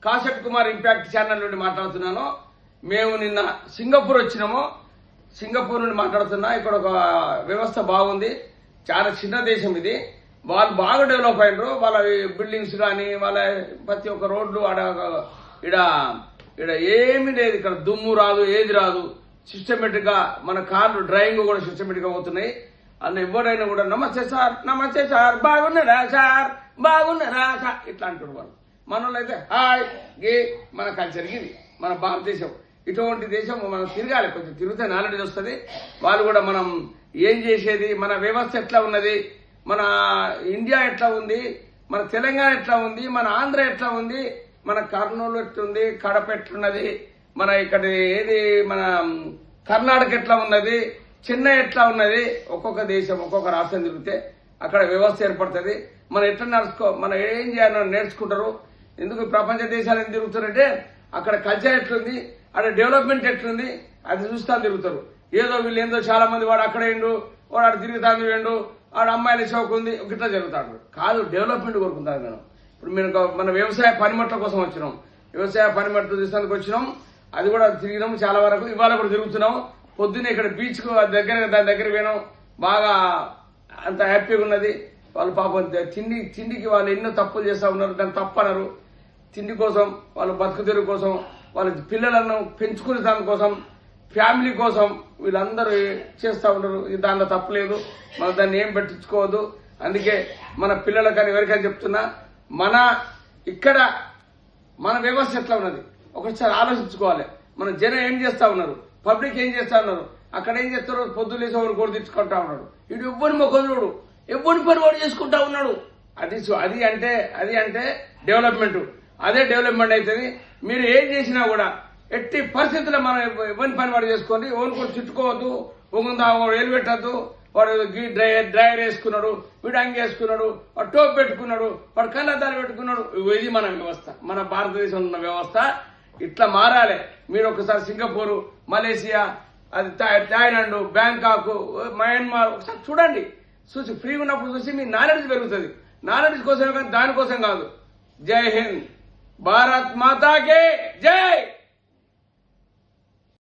కాసెట్ Kumar impact channel నుండి మాట్లాడుతున్నాను. మేము నిన్న సింగపూర్ వచ్చినాము. సింగపూర్ నుండి మాట్లాడుతున్నా. ఇక్కడ ఒక వ్యవస్థ బాగుంది. చాలా చిన్న దేశం ఇది. వాళ్ళు బాగా డెవలప్ అయినరు. వాళ్ళ బిల్డింగ్స్ కానీ వాళ్ళ ప్రతి ఒక్క రోడ్లు ఇక్కడ ఏమీ లేదు. ఇక్కడ దుమ్ము రాదు, ఏది రాదు. సిస్టమేటిక్ గా మన కార్లు డ్రైవింగ్ కూడా సిస్టమేటిక్ గా అవుతున్నాయి. అందులో ఎవరైనా కూడా నమస్తే సార్ బాగున్నారా సార్ బాగున్నారా సార్ ఇట్లా అంటారు వాళ్ళు. మన వాళ్ళు అయితే హాయ్ గే. మన కల్చర్ ఇది, మన భారతదేశం. ఇటువంటి దేశం మనం తిరగాలి. కొంచెం తిరిగితే నాలెడ్జ్ వస్తుంది. వాళ్ళు కూడా మనం ఏం చేసేది, మన వ్యవస్థ ఎట్లా ఉన్నది, మన ఇండియా ఎట్లా ఉంది, మన తెలంగాణ ఎట్లా ఉంది, మన ఆంధ్ర ఎట్లా ఉంది, మన కర్నూలు ఎట్లుంది, కడప ఎట్లున్నది, మన ఇక్కడ ఏది మన కర్ణాటక ఎట్లా ఉన్నది, చెన్నై ఎట్లా ఉన్నది. ఒక్కొక్క దేశం ఒక్కొక్క రాష్ట్రం తిరిగితే అక్కడ వ్యవస్థ ఏర్పడుతుంది. మనం ఎట్లా మనం ఏం చేయాలో నేర్చుకుంటారు. ఎందుకు ప్రపంచ దేశాలను తిరుగుతారంటే అక్కడ కల్చర్ ఎట్లుంది, అక్కడ డెవలప్మెంట్ ఎట్లుంది అది చూస్తా తిరుగుతారు. ఏదో వీళ్ళు ఏందో చాలా మంది వాడు అక్కడ వేయండు, వాడు అక్కడ తిరుగుతాంది వేయండు, ఆడ అమ్మాయిల షోకు ఉంది, ఇట్లా జరుగుతాడు. కాదు, డెవలప్మెంట్ కోరుకుంటారు. మనం ఇప్పుడు మీరు మన వ్యవసాయ పనిముట్ల కోసం వచ్చినాం. వ్యవసాయ పనిముట్లు తీసుకోవడానికి వచ్చినాం. అది కూడా తిరిగినాం చాలా వరకు. ఇవాళ కూడా తిరుగుతున్నాం. పొద్దున్నే ఇక్కడ బీచ్ కు దాని దగ్గర పోయినాం. బాగా అంత హ్యాపీగా ఉన్నది. వాళ్ళు పాపం తిండికి వాళ్ళు ఎన్నో తప్పులు చేస్తా ఉన్నారు. దాన్ని తప్పనరు. తిండి కోసం, వాళ్ళ బతుకు తెరువు కోసం, వాళ్ళ పిల్లలను పెంచుకునే దానికోసం, ఫ్యామిలీ కోసం వీళ్ళందరూ చేస్తా ఉన్నారు. దానిలో తప్పలేదు. మనం దాన్ని ఏం పట్టించుకోవద్దు. అందుకే మన పిల్లలకని ఎవరికైనా చెప్తున్నా, ఇక్కడ మన వ్యవస్థ ఎట్లా ఉన్నది ఒకసారి ఆలోచించుకోవాలి. మన జనం ఏం చేస్తా ఉన్నారు, పబ్లిక్ ఏం చేస్తా ఉన్నారు, అక్కడ ఏం చేస్తారో పొద్దులేసి ఒకరు కూడా తెచ్చుకుంటా ఉన్నాడు. ఇటు ఎవ్వరి మొక్కదుడు ఎవ్వరి పని వాడు చేసుకుంటా ఉన్నాడు. అది అంటే డెవలప్మెంట్. అదే డెవలప్మెంట్ అవుతుంది. మీరు ఏం చేసినా కూడా ఎట్టి పరిస్థితుల్లో మనం ఎవరి పని వాడు చేసుకోండి. ఎవరు కూడా చుట్టుకోవద్దు, వాడు ఏలు పెట్టద్దు. వాడు డ్రైవర్ వేసుకున్నాడు, వీడు అంగి వేసుకున్నాడు, వాడు టోప్ పెట్టుకున్నాడు, వాడు కళ్ళద్దాలు పెట్టుకున్నాడు. ఇది మన వ్యవస్థ, మన భారతదేశంలో ఉన్న వ్యవస్థ. ఇట్లా మారాలి. మీరు ఒకసారి సింగపూర్, మలేసియా, అది థాయిలాండ్, బ్యాంకాక్, మయన్మార్ ఒకసారి చూడండి. చూసి ఫ్రీగా ఉన్నప్పుడు చూసి మీ నాలెడ్జ్ పెరుగుతుంది. నాలెడ్జ్ కోసమే కానీ దానికోసం కాదు. జై హింద్, భారత్ మాతాకే జై.